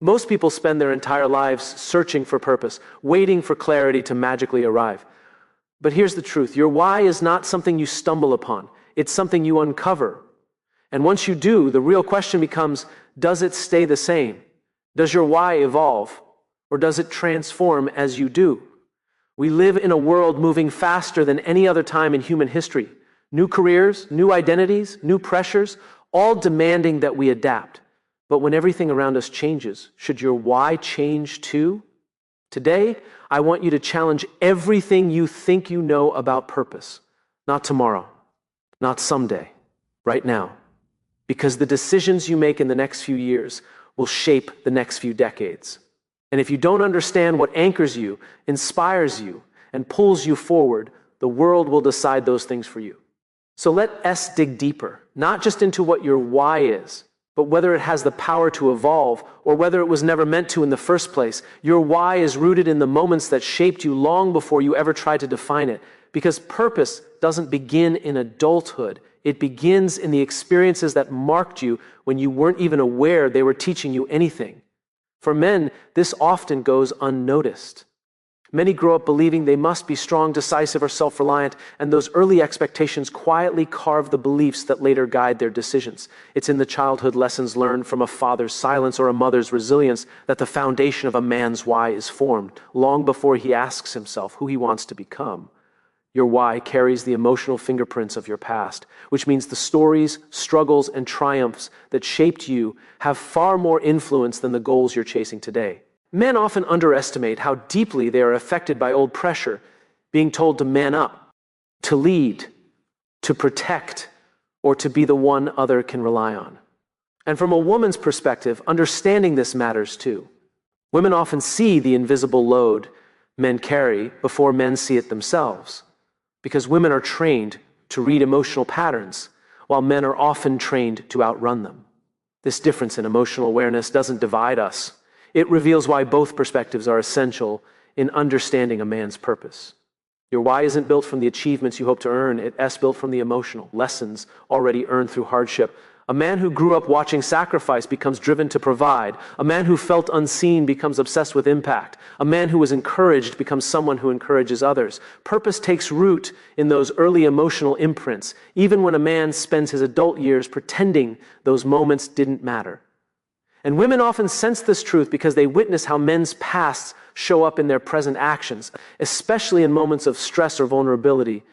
Most people spend their entire lives searching for purpose, waiting for clarity to magically arrive. But here's the truth. Your why is not something you stumble upon. It's something you uncover. And once you do, the real question becomes, does it stay the same? Does your why evolve? Or does it transform as you do? We live in a world moving faster than any other time in human history. New careers, new identities, new pressures, all demanding that we adapt. But when everything around us changes, should your why change too? Today, I want you to challenge everything you think you know about purpose. Not tomorrow, not someday, right now. Because the decisions you make in the next few years will shape the next few decades. And if you don't understand what anchors you, inspires you, and pulls you forward, the world will decide those things for you. So let us dig deeper, not just into what your why is, but whether it has the power to evolve or whether it was never meant to in the first place. Your why is rooted in the moments that shaped you long before you ever tried to define it. Because purpose doesn't begin in adulthood. It begins in the experiences that marked you when you weren't even aware they were teaching you anything. For men, this often goes unnoticed. Many grow up believing they must be strong, decisive, or self-reliant, and those early expectations quietly carve the beliefs that later guide their decisions. It's in the childhood lessons learned from a father's silence or a mother's resilience that the foundation of a man's why is formed, long before he asks himself who he wants to become. Your why carries the emotional fingerprints of your past, which means the stories, struggles, and triumphs that shaped you have far more influence than the goals you're chasing today. Men often underestimate how deeply they are affected by old pressure, being told to man up, to lead, to protect, or to be the one other can rely on. And from a woman's perspective, understanding this matters too. Women often see the invisible load men carry before men see it themselves, because women are trained to read emotional patterns, while men are often trained to outrun them. This difference in emotional awareness doesn't divide us. It reveals why both perspectives are essential in understanding a man's purpose. Your why isn't built from the achievements you hope to earn. It's built from the emotional lessons already earned through hardship. A man who grew up watching sacrifice becomes driven to provide. A man who felt unseen becomes obsessed with impact. A man who was encouraged becomes someone who encourages others. Purpose takes root in those early emotional imprints, even when a man spends his adult years pretending those moments didn't matter. And women often sense this truth because they witness how men's pasts show up in their present actions, especially in moments of stress or vulnerability.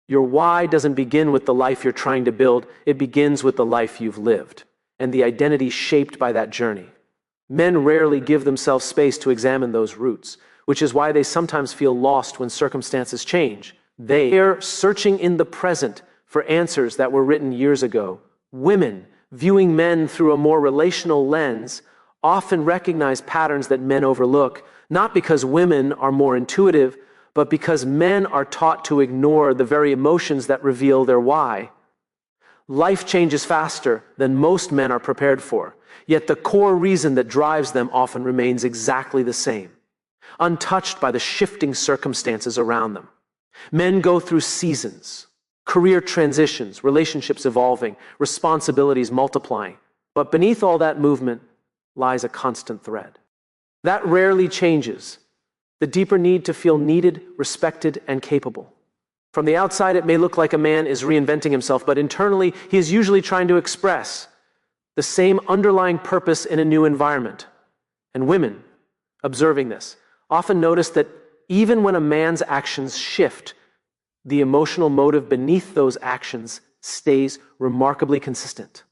Your why doesn't begin with the life you're trying to build. It begins with the life you've lived and the identity shaped by that journey. Men rarely give themselves space to examine those roots, which is why they sometimes feel lost when circumstances change. They are searching in the present for answers that were written years ago. Women, viewing men through a more relational lens, often recognize patterns that men overlook, not because women are more intuitive, but because men are taught to ignore the very emotions that reveal their why. Life changes faster than most men are prepared for, yet the core reason that drives them often remains exactly the same, untouched by the shifting circumstances around them. Men go through seasons, career transitions, relationships evolving, responsibilities multiplying. But beneath all that movement lies a constant thread. That rarely changes: the deeper need to feel needed, respected, and capable. From the outside, it may look like a man is reinventing himself, but internally, he is usually trying to express the same underlying purpose in a new environment. And women, observing this, often notice that even when a man's actions shift, the emotional motive beneath those actions stays remarkably consistent.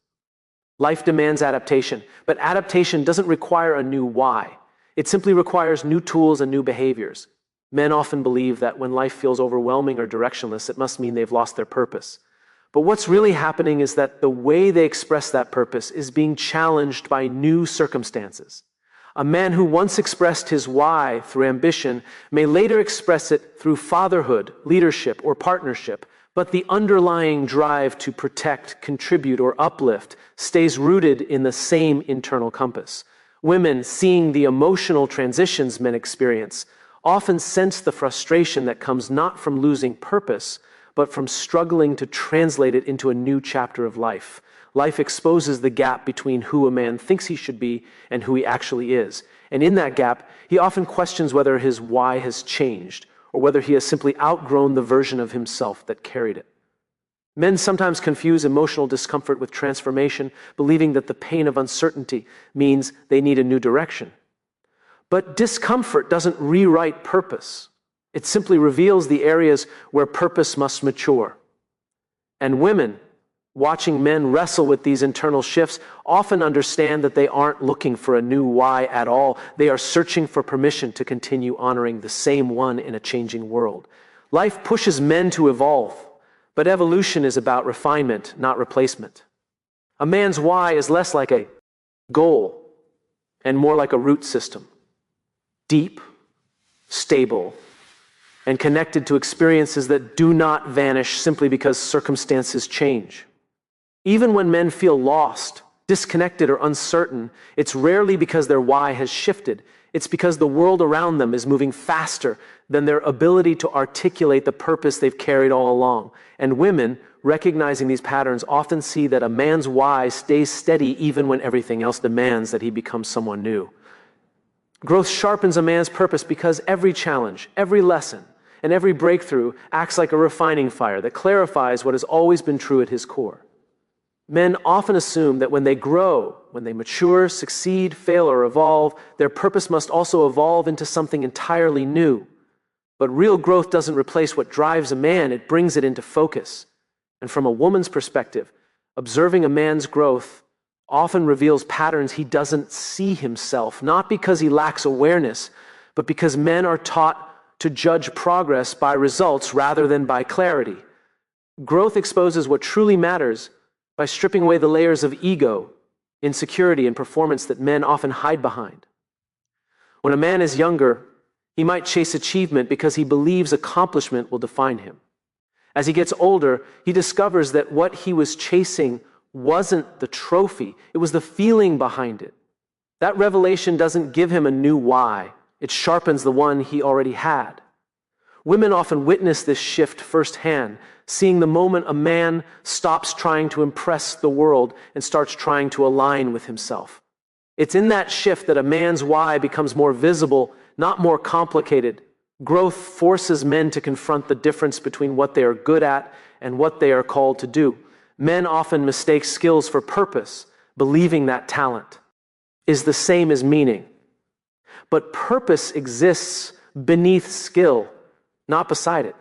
Life demands adaptation, but adaptation doesn't require a new why. It simply requires new tools and new behaviors. Men often believe that when life feels overwhelming or directionless, it must mean they've lost their purpose. But what's really happening is that the way they express that purpose is being challenged by new circumstances. A man who once expressed his why through ambition may later express it through fatherhood, leadership, or partnership, but the underlying drive to protect, contribute, or uplift stays rooted in the same internal compass. Women, seeing the emotional transitions men experience, often sense the frustration that comes not from losing purpose, but from struggling to translate it into a new chapter of life. life exposes the gap between who a man thinks he should be and who he actually is. And in that gap, he often questions whether his why has changed or whether he has simply outgrown the version of himself that carried it. Men sometimes confuse emotional discomfort with transformation, believing that the pain of uncertainty means they need a new direction. But discomfort doesn't rewrite purpose. It simply reveals the areas where purpose must mature. And women, watching men wrestle with these internal shifts, often understand that they aren't looking for a new why at all. They are searching for permission to continue honoring the same one in a changing world. Life pushes men to evolve, but evolution is about refinement, not replacement. A man's why is less like a goal and more like a root system. Deep, stable, and connected to experiences that do not vanish simply because circumstances change. Even when men feel lost, disconnected, or uncertain, it's rarely because their why has shifted. It's because the world around them is moving faster than their ability to articulate the purpose they've carried all along. And women, recognizing these patterns, often see that a man's why stays steady even when everything else demands that he become someone new. Growth sharpens a man's purpose because every challenge, every lesson, and every breakthrough acts like a refining fire that clarifies what has always been true at his core. Men often assume that when they grow, when they mature, succeed, fail, or evolve, their purpose must also evolve into something entirely new. But real growth doesn't replace what drives a man, it brings it into focus. And from a woman's perspective, observing a man's growth often reveals patterns he doesn't see himself, not because he lacks awareness, but because men are taught to judge progress by results rather than by clarity. Growth exposes what truly matters by stripping away the layers of ego, insecurity, and performance that men often hide behind. When a man is younger, he might chase achievement because he believes accomplishment will define him. As he gets older, he discovers that what he was chasing wasn't the trophy, it was the feeling behind it. That revelation doesn't give him a new why, it sharpens the one he already had. Women often witness this shift firsthand, seeing the moment a man stops trying to impress the world and starts trying to align with himself. It's in that shift that a man's why becomes more visible, not more complicated. Growth forces men to confront the difference between what they are good at and what they are called to do. Men often mistake skills for purpose, believing that talent is the same as meaning. But purpose exists beneath skill, not beside it.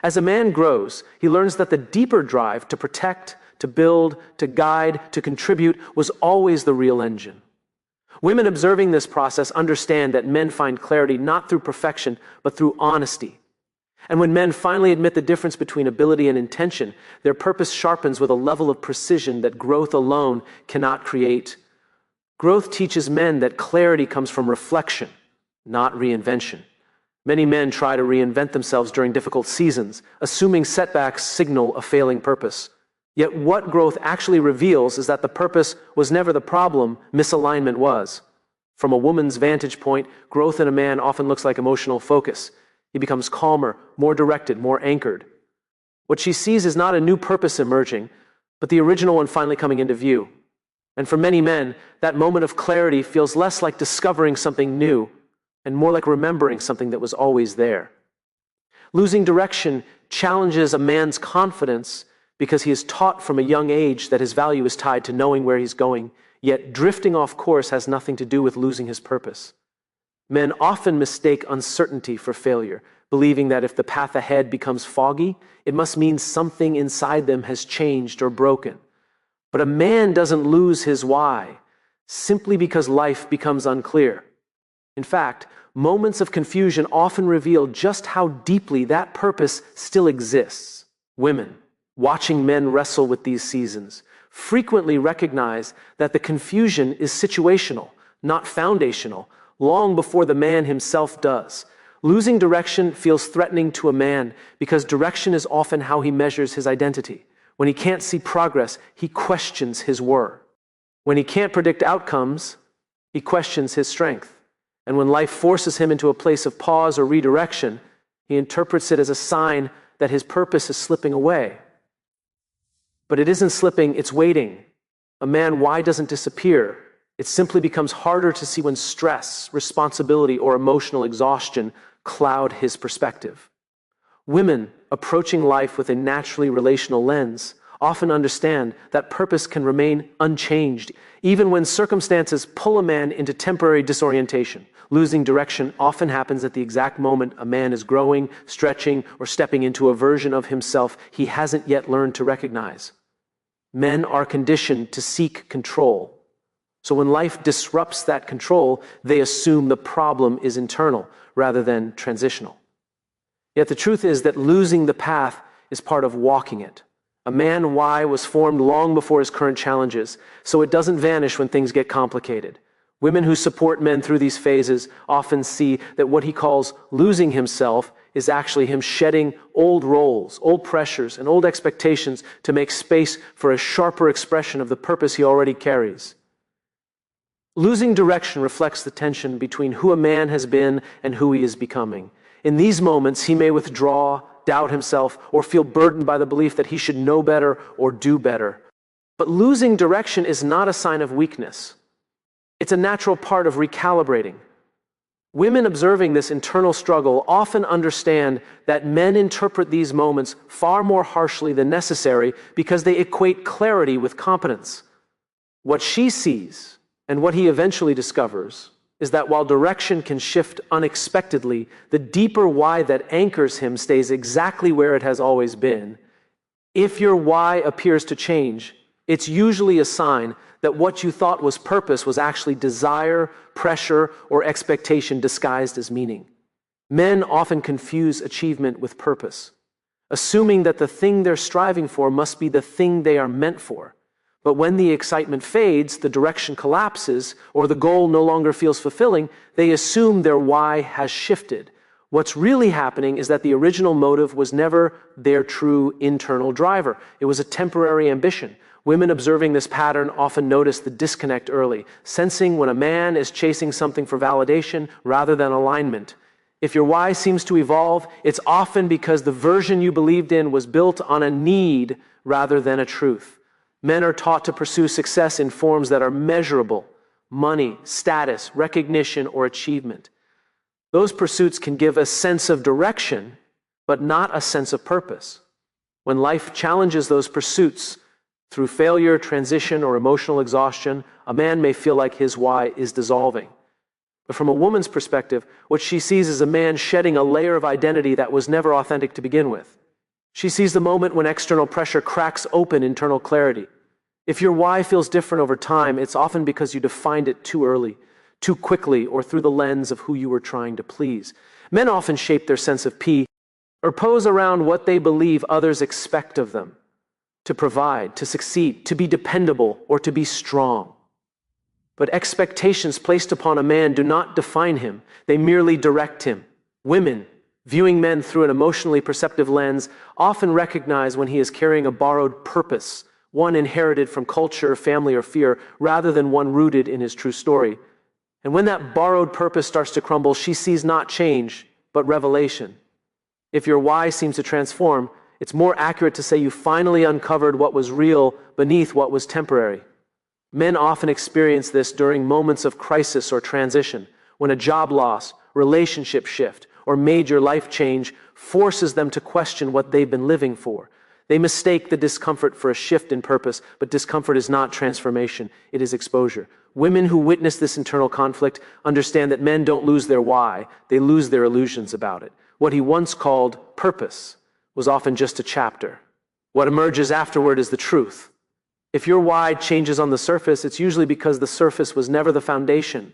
As a man grows, he learns that the deeper drive to protect, to build, to guide, to contribute was always the real engine. Women observing this process understand that men find clarity not through perfection, but through honesty. And when men finally admit the difference between ability and intention, their purpose sharpens with a level of precision that growth alone cannot create. Growth teaches men that clarity comes from reflection, not reinvention. Many men try to reinvent themselves during difficult seasons, assuming setbacks signal a failing purpose. Yet what growth actually reveals is that the purpose was never the problem, misalignment was. From a woman's vantage point, growth in a man often looks like emotional focus. He becomes calmer, more directed, more anchored. What she sees is not a new purpose emerging, but the original one finally coming into view. And for many men, that moment of clarity feels less like discovering something new and more like remembering something that was always there. Losing direction challenges a man's confidence because he is taught from a young age that his value is tied to knowing where he's going, yet drifting off course has nothing to do with losing his purpose. Men often mistake uncertainty for failure, believing that if the path ahead becomes foggy, it must mean something inside them has changed or broken. But a man doesn't lose his why simply because life becomes unclear. In fact, moments of confusion often reveal just how deeply that purpose still exists. Women, watching men wrestle with these seasons, frequently recognize that the confusion is situational, not foundational, long before the man himself does. Losing direction feels threatening to a man because direction is often how he measures his identity. When he can't see progress, he questions his worth. When he can't predict outcomes, he questions his strength. And when life forces him into a place of pause or redirection, he interprets it as a sign that his purpose is slipping away. But it isn't slipping, it's waiting. A man why doesn't disappear. It simply becomes harder to see when stress, responsibility, or emotional exhaustion cloud his perspective. Women approaching life with a naturally relational lens often understand that purpose can remain unchanged, even when circumstances pull a man into temporary disorientation. Losing direction often happens at the exact moment a man is growing, stretching, or stepping into a version of himself he hasn't yet learned to recognize. Men are conditioned to seek control. So when life disrupts that control, they assume the problem is internal rather than transitional. Yet the truth is that losing the path is part of walking it. A man why was formed long before his current challenges, so it doesn't vanish when things get complicated. Women who support men through these phases often see that what he calls losing himself is actually him shedding old roles, old pressures, and old expectations to make space for a sharper expression of the purpose he already carries. Losing direction reflects the tension between who a man has been and who he is becoming. In these moments, he may withdraw, doubt himself, or feel burdened by the belief that he should know better or do better. But losing direction is not a sign of weakness. It's a natural part of recalibrating. Women observing this internal struggle often understand that men interpret these moments far more harshly than necessary because they equate clarity with competence. What she sees, and what he eventually discovers, is that while direction can shift unexpectedly, the deeper why that anchors him stays exactly where it has always been. If your why appears to change, it's usually a sign that what you thought was purpose was actually desire, pressure, or expectation disguised as meaning. Men often confuse achievement with purpose, assuming that the thing they're striving for must be the thing they are meant for. But when the excitement fades, the direction collapses, or the goal no longer feels fulfilling, they assume their why has shifted. What's really happening is that the original motive was never their true internal driver. It was a temporary ambition. Women observing this pattern often notice the disconnect early, sensing when a man is chasing something for validation rather than alignment. If your why seems to evolve, it's often because the version you believed in was built on a need rather than a truth. Men are taught to pursue success in forms that are measurable: money, status, recognition, or achievement. Those pursuits can give a sense of direction, but not a sense of purpose. When life challenges those pursuits, through failure, transition, or emotional exhaustion, a man may feel like his why is dissolving. But from a woman's perspective, what she sees is a man shedding a layer of identity that was never authentic to begin with. She sees the moment when external pressure cracks open internal clarity. If your why feels different over time, it's often because you defined it too early, too quickly, or through the lens of who you were trying to please. Men often shape their sense of purpose around what they believe others expect of them: to provide, to succeed, to be dependable, or to be strong. But expectations placed upon a man do not define him, they merely direct him. Women, viewing men through an emotionally perceptive lens, often recognize when he is carrying a borrowed purpose, one inherited from culture, family, or fear, rather than one rooted in his true story. And when that borrowed purpose starts to crumble, she sees not change, but revelation. If your why seems to transform, it's more accurate to say you finally uncovered what was real beneath what was temporary. Men often experience this during moments of crisis or transition, when a job loss, relationship shift, or major life change forces them to question what they've been living for. They mistake the discomfort for a shift in purpose, but discomfort is not transformation, it is exposure. Women who witness this internal conflict understand that men don't lose their why, they lose their illusions about it. What he once called purpose was often just a chapter. What emerges afterward is the truth. If your why changes on the surface, it's usually because the surface was never the foundation.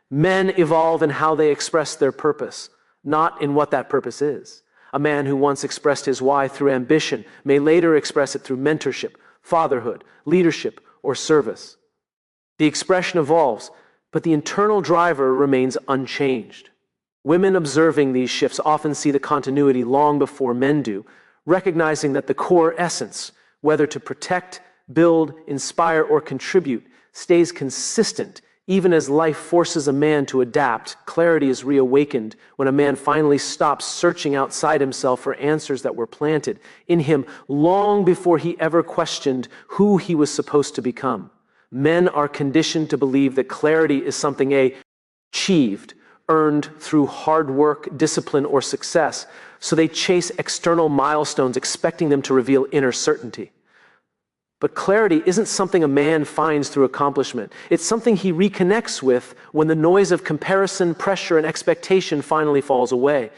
Men evolve in how they express their purpose, not in what that purpose is. A man who once expressed his why through ambition may later express it through mentorship, fatherhood, leadership, or service. The expression evolves, but the internal driver remains unchanged. Women observing these shifts often see the continuity long before men do, recognizing that the core essence, whether to protect, build, inspire, or contribute, stays consistent Even as life forces a man to adapt, clarity is reawakened when a man finally stops searching outside himself for answers that were planted in him long before he ever questioned who he was supposed to become. Men are conditioned to believe that clarity is something achieved, earned through hard work, discipline, or success, so they chase external milestones expecting them to reveal inner certainty. But clarity isn't something a man finds through accomplishment. It's something he reconnects with when the noise of comparison, pressure, and expectation finally falls away.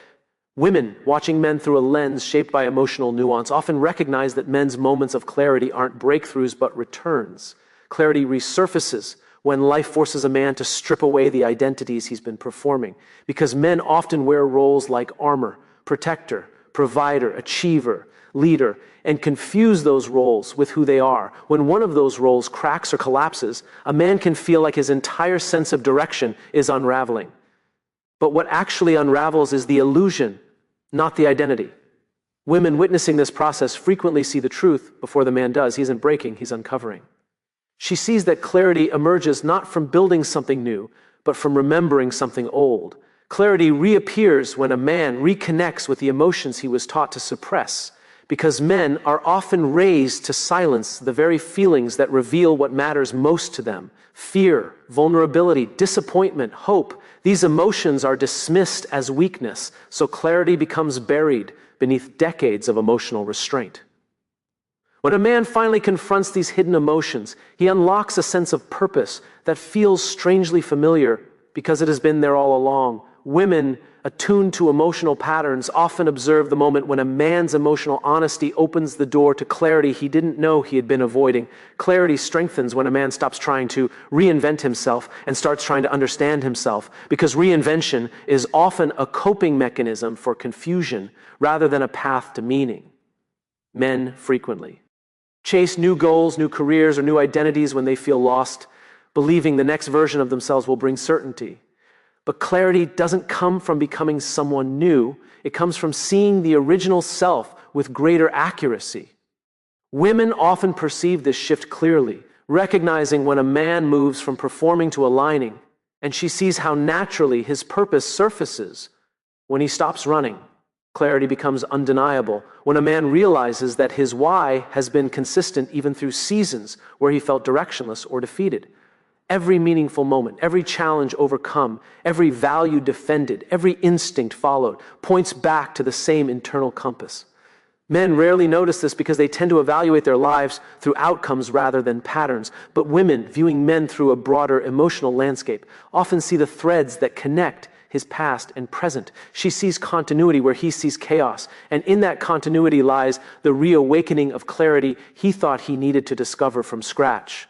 Women, watching men through a lens shaped by emotional nuance, often recognize that men's moments of clarity aren't breakthroughs but returns. Clarity resurfaces when life forces a man to strip away the identities he's been performing, because men often wear roles like armor, protector, provider, achiever, leader, and confuse those roles with who they are. When one of those roles cracks or collapses, a man can feel like his entire sense of direction is unraveling. But what actually unravels is the illusion, not the identity. Women witnessing this process frequently see the truth before the man does. He isn't breaking, he's uncovering. She sees that clarity emerges not from building something new, but from remembering something old. Clarity reappears when a man reconnects with the emotions he was taught to suppress, because men are often raised to silence the very feelings that reveal what matters most to them. Fear, vulnerability, disappointment, hope. These emotions are dismissed as weakness, so clarity becomes buried beneath decades of emotional restraint. When a man finally confronts these hidden emotions, he unlocks a sense of purpose that feels strangely familiar because it has been there all along. Women, attuned to emotional patterns, often observe the moment when a man's emotional honesty opens the door to clarity he didn't know he had been avoiding. Clarity strengthens when a man stops trying to reinvent himself and starts trying to understand himself, because reinvention is often a coping mechanism for confusion rather than a path to meaning. Men frequently chase new goals, new careers, or new identities when they feel lost, believing the next version of themselves will bring certainty. But clarity doesn't come from becoming someone new. It comes from seeing the original self with greater accuracy. Women often perceive this shift clearly, recognizing when a man moves from performing to aligning, and she sees how naturally his purpose surfaces when he stops running. Clarity becomes undeniable when a man realizes that his why has been consistent even through seasons where he felt directionless or defeated. Every meaningful moment, every challenge overcome, every value defended, every instinct followed points back to the same internal compass. Men rarely notice this because they tend to evaluate their lives through outcomes rather than patterns. But women, viewing men through a broader emotional landscape, often see the threads that connect his past and present. She sees continuity where he sees chaos, and in that continuity lies the reawakening of clarity he thought he needed to discover from scratch.